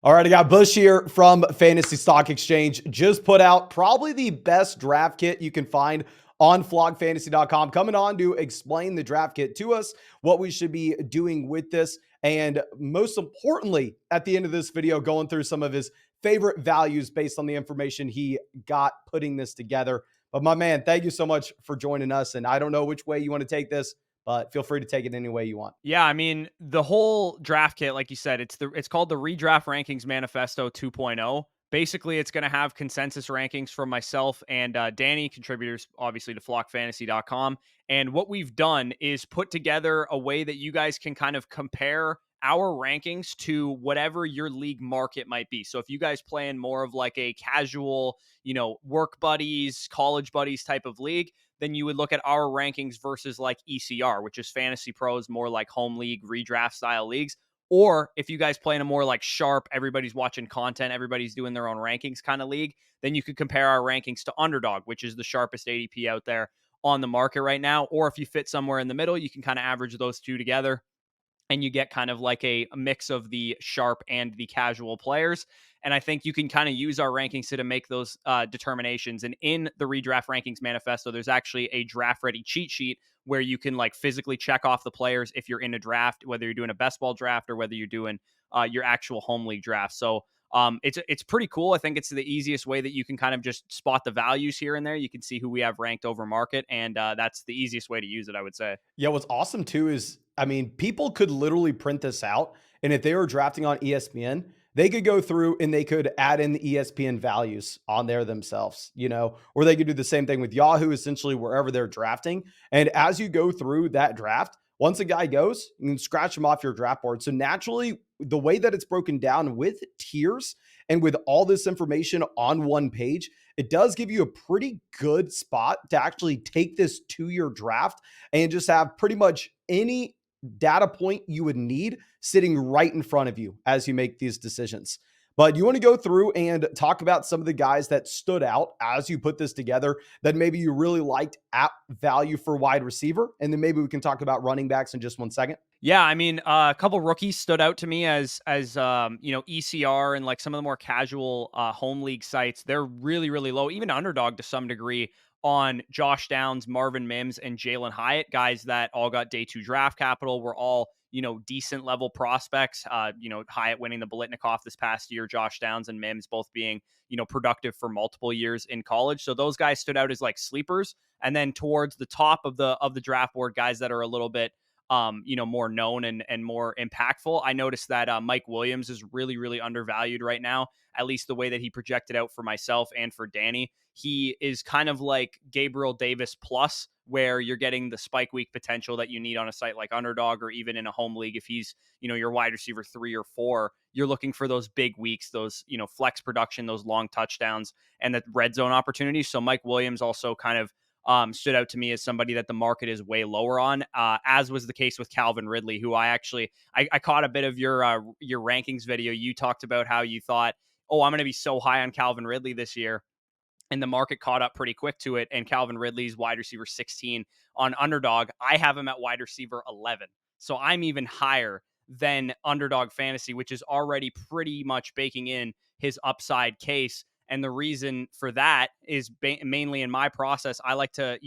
All right, I got Bush here from Fantasy Stock Exchange. Just put out probably the best draft kit you can find on flogfantasy.com. Coming on to explain the draft kit to us, what we should be doing with this, and most importantly, at the end of this video, going through some of his favorite values based on the information he got putting this together. But my man, thank you so much for joining us. And I don't know which way you want to take this, but feel free to take it any way you want. Yeah, I mean, the whole draft kit, like you said, it's called the Redraft Rankings Manifesto 2.0. Basically, it's going to have consensus rankings from myself and Danny, contributors obviously to flockfantasy.com. And what we've done is put together a way that you guys can kind of compare our rankings to whatever your league market might be. So if you guys play in more of like a casual, work buddies, college buddies type of league, then you would look at our rankings versus like ECR, which is Fantasy Pros, more like home league, redraft style leagues. Or if you guys play in a more like sharp, everybody's watching content, everybody's doing their own rankings kind of league, then you could compare our rankings to Underdog, which is the sharpest ADP out there on the market right now. Or if you fit somewhere in the middle, you can kind of average those two together and you get kind of like a mix of the sharp and the casual players. And I think you can kind of use our rankings to make those determinations. And in the Redraft Rankings Manifesto, there's actually a draft ready cheat sheet where you can like physically check off the players if you're in a draft, whether you're doing a best ball draft or whether you're doing your actual home league draft. So it's pretty cool. I think it's the easiest way that you can kind of just spot the values here and there. You can see who we have ranked over market, and that's the easiest way to use it, I would say. Yeah, what's awesome too is, I mean, people could literally print this out, and if they were drafting on ESPN, they could go through and they could add in the ESPN values on there themselves, or they could do the same thing with Yahoo, essentially wherever they're drafting. And as you go through that draft, once a guy goes, you can scratch him off your draft board. So naturally, the way that it's broken down with tiers and with all this information on one page, it does give you a pretty good spot to actually take this to your draft and just have pretty much any data point you would need sitting right in front of you as you make these decisions. But you want to go through and talk about some of the guys that stood out as you put this together that maybe you really liked at value for wide receiver. And then maybe we can talk about running backs in just 1 second. Yeah, I mean, a couple rookies stood out to me as ECR and like some of the more casual home league sites. They're really really low, even Underdog to some degree, on Josh Downs, Marvin Mims, and Jalen Hyatt, guys that all got day 2 draft capital. Were all decent level prospects. Hyatt winning the Bolitnikoff this past year, Josh Downs and Mims both being productive for multiple years in college. So those guys stood out as like sleepers. And then towards the top of the draft board, guys that are a little bit more known and more impactful. I noticed that Mike Williams is really, really undervalued right now, at least the way that he projected out for myself and for Danny. He is kind of like Gabriel Davis plus, where you're getting the spike week potential that you need on a site like Underdog, or even in a home league. If he's, your wide receiver 3 or 4, you're looking for those big weeks, those, flex production, those long touchdowns, and the red zone opportunities. So Mike Williams also kind of stood out to me as somebody that the market is way lower on, as was the case with Calvin Ridley, who I caught a bit of your rankings video. You talked about how you thought, oh, I'm going to be so high on Calvin Ridley this year. And the market caught up pretty quick to it. And Calvin Ridley's wide receiver 16 on Underdog. I have him at wide receiver 11. So I'm even higher than Underdog Fantasy, which is already pretty much baking in his upside case. And the reason for that is mainly in my process. I like to,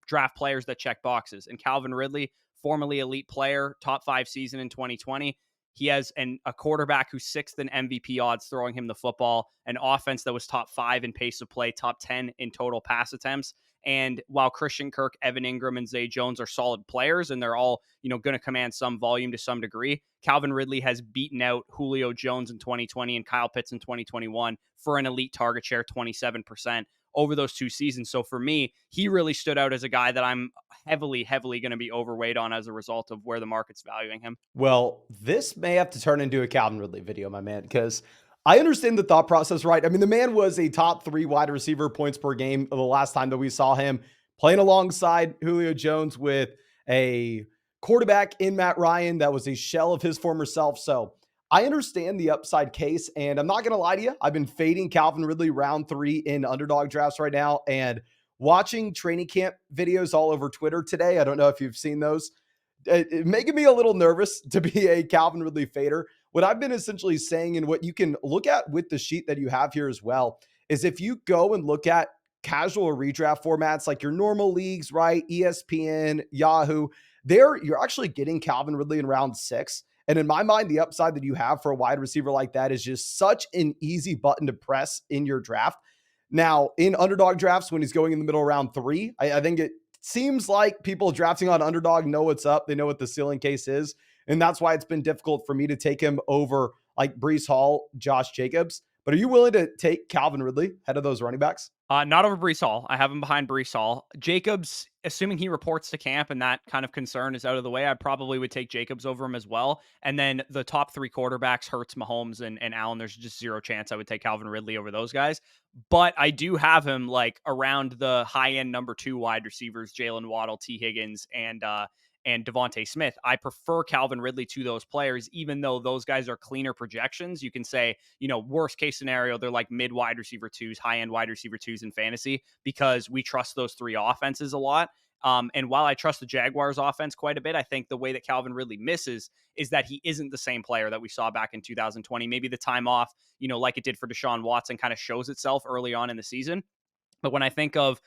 draft players that check boxes. And Calvin Ridley, formerly elite player, top 5 season in 2020. He has a quarterback who's 6th in MVP odds throwing him the football, an offense that was top 5 in pace of play, top 10 in total pass attempts. And while Christian Kirk, Evan Ingram, and Zay Jones are solid players, and they're all, going to command some volume to some degree, Calvin Ridley has beaten out Julio Jones in 2020 and Kyle Pitts in 2021 for an elite target share, 27% over those 2 seasons. So for me, he really stood out as a guy that I'm heavily going to be overweight on as a result of where the market's valuing him. Well, this may have to turn into a Calvin Ridley video, my man, because I understand the thought process, right? I mean, the man was a top 3 wide receiver points per game the last time that we saw him playing alongside Julio Jones with a quarterback in Matt Ryan that was a shell of his former self. So I understand the upside case, and I'm not going to lie to you. I've been fading Calvin Ridley round 3 in underdog drafts right now, and watching training camp videos all over Twitter today. I don't know if you've seen those. It making me a little nervous to be a Calvin Ridley fader what I've been essentially saying, and what you can look at with the sheet that you have here as well, is if you go and look at casual redraft formats like your normal leagues, right? ESPN, Yahoo, there you're actually getting Calvin Ridley in round 6. And in my mind, the upside that you have for a wide receiver like that is just such an easy button to press in your draft. Now, in underdog drafts, when he's going in the middle of round 3, I think it seems like people drafting on underdog know what's up. They know what the ceiling case is. And that's why it's been difficult for me to take him over like Brees Hall, Josh Jacobs. But are you willing to take Calvin Ridley ahead of those running backs? Not over Brees Hall. I have him behind Brees Hall. Jacobs, assuming he reports to camp and that kind of concern is out of the way, I probably would take Jacobs over him as well. And then the top 3 quarterbacks, Hurts, Mahomes, and Allen, there's just zero chance I would take Calvin Ridley over those guys. But I do have him like around the high end number 2 wide receivers, Jalen Waddle, T. Higgins, and Devontae Smith. I prefer Calvin Ridley to those players, even though those guys are cleaner projections. You can say, worst case scenario, they're like mid wide receiver 2s, high end wide receiver 2s in fantasy because we trust those 3 offenses a lot. And while I trust the Jaguars offense quite a bit, I think the way that Calvin Ridley misses is that he isn't the same player that we saw back in 2020. Maybe the time off, like it did for Deshaun Watson, kind of shows itself early on in the season. But when I think of,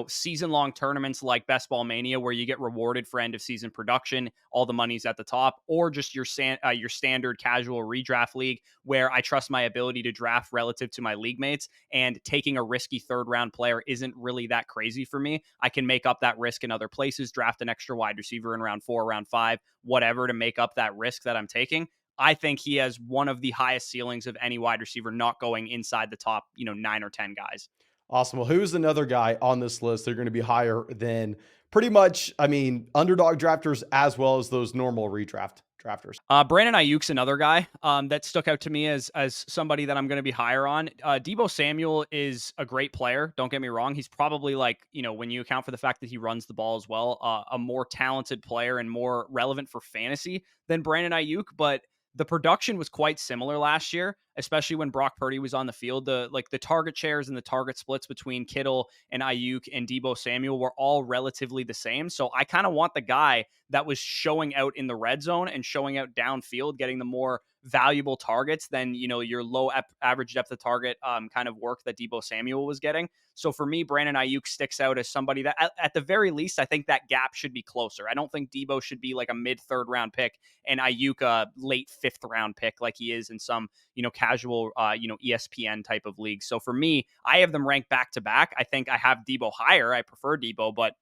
season long tournaments like Best Ball Mania, where you get rewarded for end of season production, all the money's at the top, or just your standard casual redraft league, where I trust my ability to draft relative to my league mates, and taking a risky 3rd round player isn't really that crazy for me. I can make up that risk in other places, draft an extra wide receiver in round 4, round 5, whatever, to make up that risk that I'm taking. I think he has one of the highest ceilings of any wide receiver not going inside the top, 9 or 10 guys. Awesome. Well, who's another guy on this list? They're going to be higher than pretty much, underdog drafters as well as those normal redraft drafters. Brandon Aiyuk's another guy that stuck out to me as somebody that I'm going to be higher on. Deebo Samuel is a great player. Don't get me wrong. He's probably like, when you account for the fact that he runs the ball as well, a more talented player and more relevant for fantasy than Brandon Aiyuk. But the production was quite similar last year, especially when Brock Purdy was on the field. The target shares and the target splits between Kittle and Aiyuk and Deebo Samuel were all relatively the same. So I kind of want the guy that was showing out in the red zone and showing out downfield, getting the more valuable targets than, your low average depth of target kind of work that Deebo Samuel was getting. So for me, Brandon Aiyuk sticks out as somebody that at the very least, I think that gap should be closer. I don't think Deebo should be like a mid 3rd round pick and Aiyuk a late 5th round pick like he is in some, casual, ESPN type of league. So for me, I have them ranked back to back. I think I have Deebo higher. I prefer Deebo, but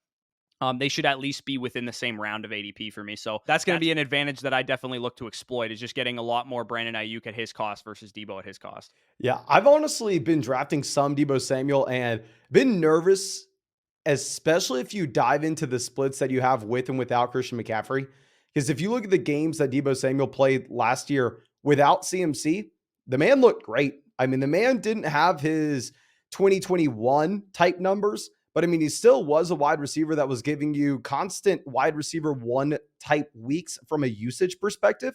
they should at least be within the same round of ADP for me. So that's going to be an advantage that I definitely look to exploit, is just getting a lot more Brandon Aiyuk at his cost versus Deebo at his cost. Yeah, I've honestly been drafting some Deebo Samuel and been nervous, especially if you dive into the splits that you have with and without Christian McCaffrey. Because if you look at the games that Deebo Samuel played last year without CMC, the man looked great. The man didn't have his 2021 type numbers, but he still was a wide receiver that was giving you constant wide receiver 1 type weeks from a usage perspective.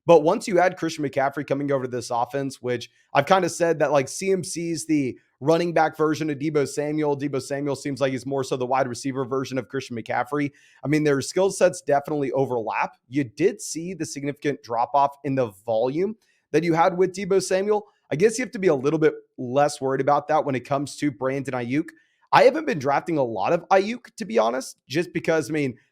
But once you add Christian McCaffrey coming over to this offense, which I've kind of said that like CMC's the running back version of Deebo Samuel. Deebo Samuel seems like he's more so the wide receiver version of Christian McCaffrey. Their skill sets definitely overlap. You did see the significant drop off in the volume that you had with Deebo Samuel. I guess you have to be a little bit less worried about that when it comes to Brandon Aiyuk. I haven't been drafting a lot of Aiyuk, to be honest, just because,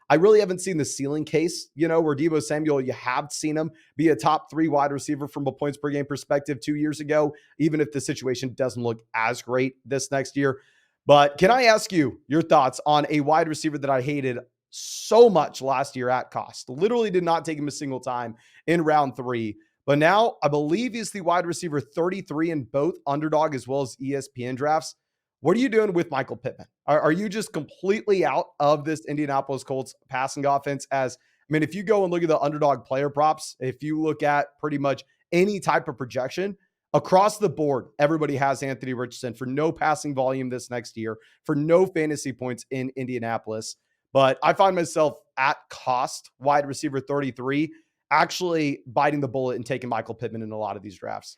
I really haven't seen the ceiling case, where Deebo Samuel, you have seen him be a top 3 wide receiver from a points per game perspective 2 years ago, even if the situation doesn't look as great this next year. But can I ask you your thoughts on a wide receiver that I hated so much last year at cost? Literally did not take him a single time in round 3. But now I believe he's the wide receiver 33 in both underdog as well as ESPN drafts. What are you doing with Michael Pittman? Are you just completely out of this Indianapolis Colts passing offense? If you go and look at the underdog player props, if you look at pretty much any type of projection across the board, everybody has Anthony Richardson for no passing volume this next year, for no fantasy points in Indianapolis. But I find myself at cost, wide receiver 33, actually biting the bullet and taking Michael Pittman in a lot of these drafts.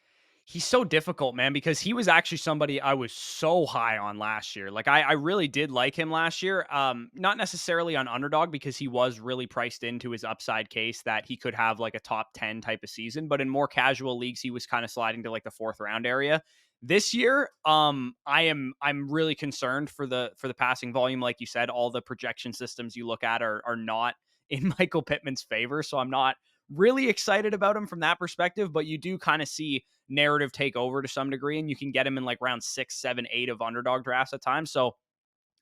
He's so difficult, man, because he was actually somebody I was so high on last year. Like I really did like him last year. Not necessarily on Underdog because he was really priced into his upside case that he could have like a top 10 type of season, but in more casual leagues, he was kind of sliding to like the fourth round area. This year, I'm really concerned for the passing volume. Like you said, all the projection systems you look at are not in Michael Pittman's favor. So I'm not really excited about him from that perspective, but you do kind of see narrative take over to some degree, and you can get him in like round 6, 7, 8 of underdog drafts at times. So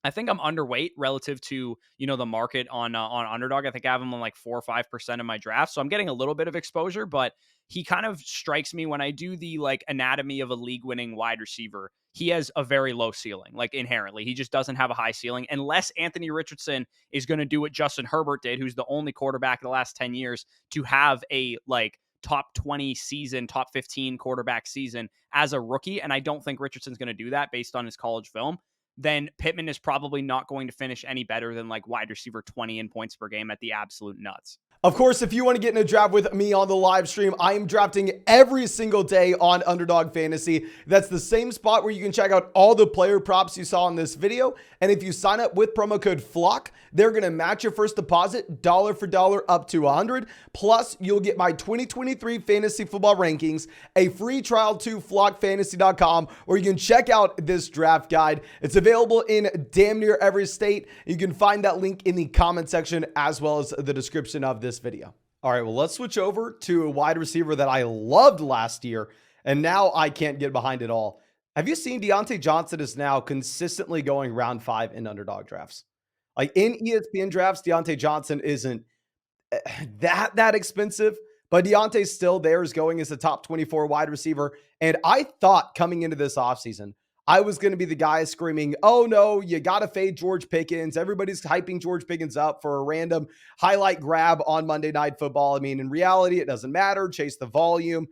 I think I'm underweight relative to the market on underdog. I think I have him on like 4 or 5% of my draft, so I'm getting a little bit of exposure. But he kind of strikes me when I do the like anatomy of a league winning wide receiver. He has a very low ceiling, like inherently. He just doesn't have a high ceiling unless Anthony Richardson is going to do what Justin Herbert did, who's the only quarterback in the last 10 years to have a like top 20 season, top 15 quarterback season as a rookie. And I don't think Richardson's going to do that based on his college film. Then Pittman is probably not going to finish any better than like wide receiver 20 in points per game at the absolute nuts. Of course, if you want to get in a draft with me on the live stream, I am drafting every single day on Underdog Fantasy. That's the same spot where you can check out all the player props you saw in this video. And if you sign up with promo code FLOCK, they're going to match your first deposit dollar for dollar up to 100. Plus, you'll get my 2023 fantasy football rankings, a free trial to flockfantasy.com, where you can check out this draft guide. It's available in damn near every state. You can find that link in the comment section as well as the description of this video. All right, well, let's switch over to a wide receiver that I loved last year, and now I can't get behind it all. Have you seen Deontay Johnson is now consistently going round 5 in underdog drafts? Like in ESPN drafts, Deontay Johnson isn't that expensive, but Deontay's still there is going as a top 24 wide receiver. And I thought coming into this offseason, I was going to be the guy screaming, oh no, you got to fade George Pickens. Everybody's hyping George Pickens up for a random highlight grab on Monday Night Football. I mean, in reality, it doesn't matter. Chase the volume.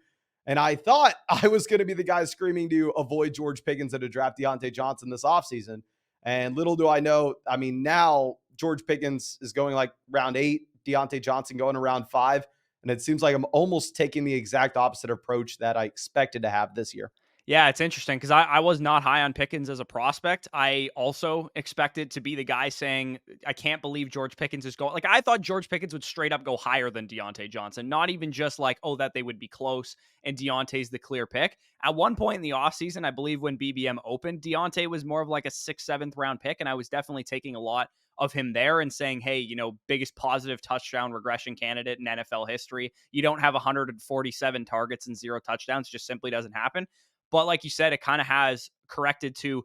And I thought I was going to be the guy screaming to avoid George Pickens and to draft Deontay Johnson this offseason. And little do I know, I mean, now George Pickens is going like round 8, Deontay Johnson going around 5. And it seems like I'm almost taking the exact opposite approach that I expected to have this year. Yeah, it's interesting because I was not high on Pickens as a prospect. I also expected to be the guy saying, I can't believe George Pickens is going. Like, I thought George Pickens would straight up go higher than Deontay Johnson, not even just like, oh, that they would be close and Deontay's the clear pick. At one point in the offseason, I believe when BBM opened, Deontay was more of like a 6th, 7th round pick. And I was definitely taking a lot of him there and saying, hey, biggest positive touchdown regression candidate in NFL history. You don't have 147 targets and 0 touchdowns, just simply doesn't happen. But like you said, it kind of has corrected to,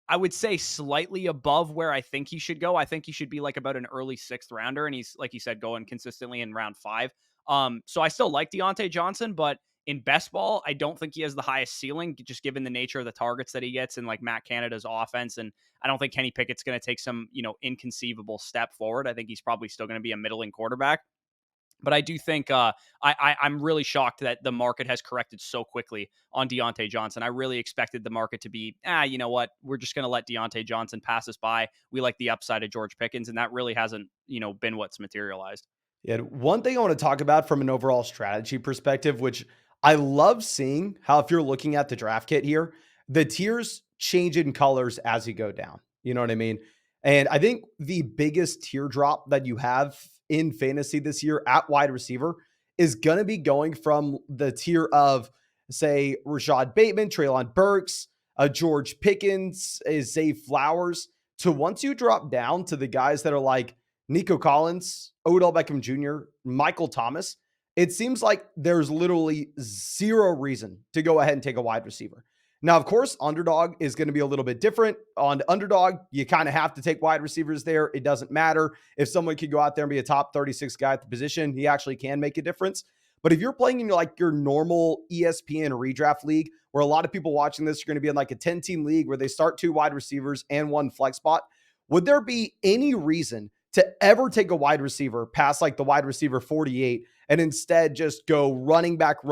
I would say, slightly above where I think he should go. I think he should be like about an early 6th rounder. And he's, like you said, going consistently in round 5. So I still like Deontay Johnson, but in best ball, I don't think he has the highest ceiling, just given the nature of the targets that he gets in like Matt Canada's offense. And I don't think Kenny Pickett's going to take some, inconceivable step forward. I think he's probably still going to be a middling quarterback. But I do think I'm really shocked that the market has corrected so quickly on Deontay Johnson. I really expected the market to be, you know what? We're just going to let Deontay Johnson pass us by. We like the upside of George Pickens, and that really hasn't, been what's materialized. Yeah, one thing I want to talk about from an overall strategy perspective, which I love seeing how if you're looking at the draft kit here, the tiers change in colors as you go down. You know what I mean? And I think the biggest teardrop that you have in fantasy this year at wide receiver is going to be going from the tier of, say, Rashad Bateman, Treylon Burks, George Pickens, Zay Flowers, to once you drop down to the guys that are like Nico Collins, Odell Beckham Jr., Michael Thomas, it seems like there's literally zero reason to go ahead and take a wide receiver. Now, of course, underdog is going to be a little bit different. On underdog, you kind of have to take wide receivers there. It doesn't matter if someone could go out there and be a top 36 guy at the position. He actually can make a difference. But if you're playing in like your normal ESPN redraft league, where a lot of people watching this are going to be in like a 10-team league where they start 2 wide receivers and 1 flex spot, would there be any reason to ever take a wide receiver past like the wide receiver 48 and instead just go running back,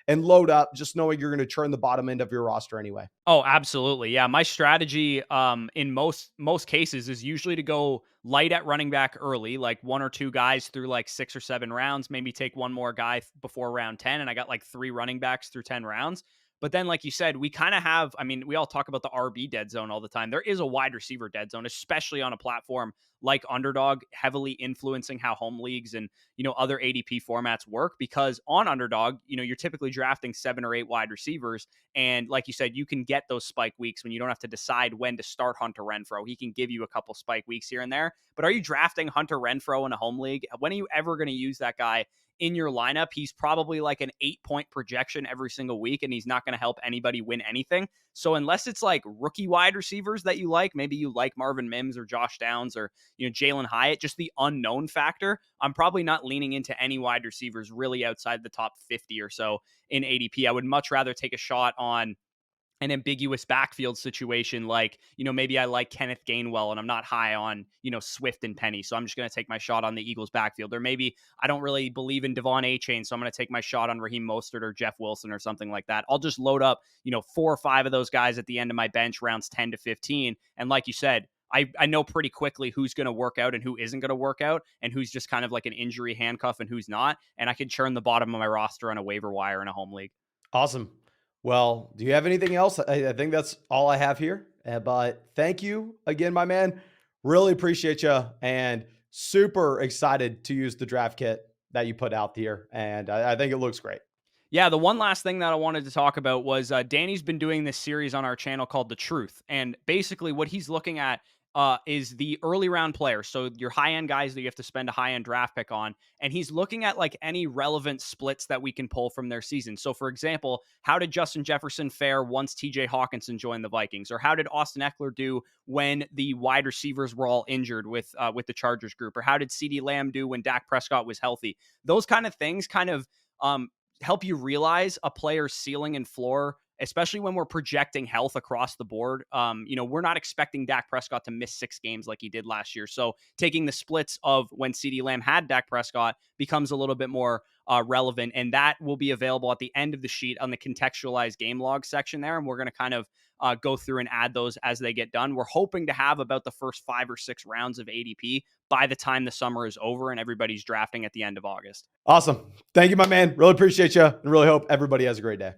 and load up, just knowing you're going to churn the bottom end of your roster anyway. Oh, absolutely. Yeah, my strategy in most cases is usually to go light at running back early, like one or two guys through like 6 or 7 rounds, maybe take one more guy before round 10, and I got like 3 running backs through 10 rounds. But then like you said, we kind of have, I mean, we all talk about the RB dead zone all the time. There is a wide receiver dead zone, especially on a platform like Underdog, heavily influencing how home leagues and, other ADP formats work, because on Underdog, you're typically drafting 7 or 8 wide receivers. And like you said, you can get those spike weeks when you don't have to decide when to start Hunter Renfrow. He can give you a couple spike weeks here and there. But are you drafting Hunter Renfrow in a home league? When are you ever going to use that guy in your lineup? He's probably like an 8-point projection every single week, and he's not going to help anybody win anything. So unless it's like rookie wide receivers that you like, maybe you like Marvin Mims or Josh Downs or Jalen Hyatt, just the unknown factor, I'm probably not leaning into any wide receivers really outside the top 50 or so in ADP. I would much rather take a shot on an ambiguous backfield situation, like, maybe I like Kenneth Gainwell and I'm not high on, Swift and Penny. So I'm just going to take my shot on the Eagles backfield. Or maybe I don't really believe in Devon A-Chain, so I'm going to take my shot on Raheem Mostert or Jeff Wilson or something like that. I'll just load up, 4 or 5 of those guys at the end of my bench, rounds 10 to 15. And like you said, I know pretty quickly who's going to work out and who isn't going to work out, and who's just kind of like an injury handcuff and who's not. And I can churn the bottom of my roster on a waiver wire in a home league. Awesome. Well, do you have anything else? I think that's all I have here. But thank you again, my man. Really appreciate you, and super excited to use the draft kit that you put out here. And I think it looks great. Yeah, the one last thing that I wanted to talk about was Danny's been doing this series on our channel called The Truth. And basically, what he's looking at is the early round players. So your high end guys that you have to spend a high end draft pick on. And he's looking at like any relevant splits that we can pull from their season. So, for example, how did Justin Jefferson fare once TJ Hawkinson joined the Vikings? Or how did Austin Eckler do when the wide receivers were all injured with the Chargers group? Or how did CeeDee Lamb do when Dak Prescott was healthy? Those kind of things kind of help you realize a player's ceiling and floor, especially when we're projecting health across the board. We're not expecting Dak Prescott to miss 6 games like he did last year. So taking the splits of when CeeDee Lamb had Dak Prescott becomes a little bit more relevant. And that will be available at the end of the sheet on the contextualized game log section there. And we're going to kind of go through and add those as they get done. We're hoping to have about the first 5 or 6 rounds of ADP by the time the summer is over and everybody's drafting at the end of August. Awesome. Thank you, my man. Really appreciate you, and really hope everybody has a great day.